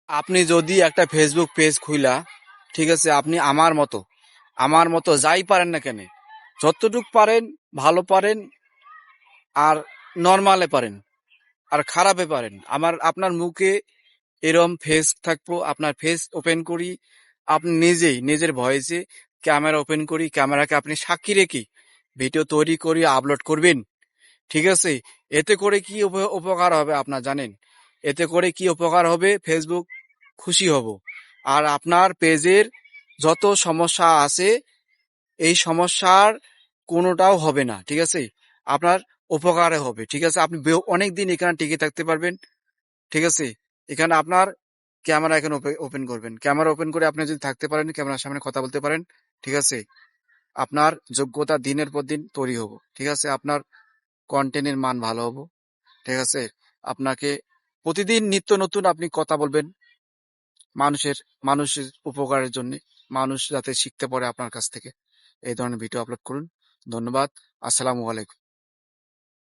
আপনি যদি একটা ফেসবুক পেজ খুইলা, ঠিক আছে, আপনি আমার মতো যাই পারেন না কেন, যতটুক পারেন, ভালো পারেন, আর নর্মালে পারেন, আর খারাপে পারেন, আপনার মুখে এরম ফেস থাকবো, আপনার ফেস ওপেন করি, আপনি নিজেই নিজের ভয়েসে ক্যামেরা ওপেন করি, ক্যামেরাকে আপনি সাক্ষী রেখে ভিডিও তৈরি করি আপলোড করবেন। ঠিক আছে? এতে করে কি উপকার হবে আপনার জানেন? এতে করে কি উপকার হবে? ফেসবুক খুশি হব। আর আপনার পেজের যত সমস্যা আছে, এই সমস্যার কোনোটাও হবে না। ঠিক আছে? আপনার উপকারে হবে। ঠিক আছে? আপনি অনেক দিন এখানে টিকে থাকতে পারবেন। ঠিক আছে? এখানে আপনার ক্যামেরা এখানে ওপেন করবেন। ক্যামেরা ওপেন করে আপনি যদি থাকতে পারেন, ক্যামেরার সামনে কথা বলতে পারেন, ঠিক আছে? আপনার যোগ্যতা দিনের পর দিন তৈরি হবো। ঠিক আছে? আপনার কন্টেন্টের মান ভালো হবো। ঠিক আছে? আপনাকে প্রতিদিন নিত্য নতুন আপনি কথা বলবেন মানুষের মানুষের উপকারের জন্য, মানুষ যাতে শিখতে পারে আপনার কাছ থেকে। এই ধরনের ভিডিও আপলোড করুন। ধন্যবাদ। আসসালামু আলাইকুম।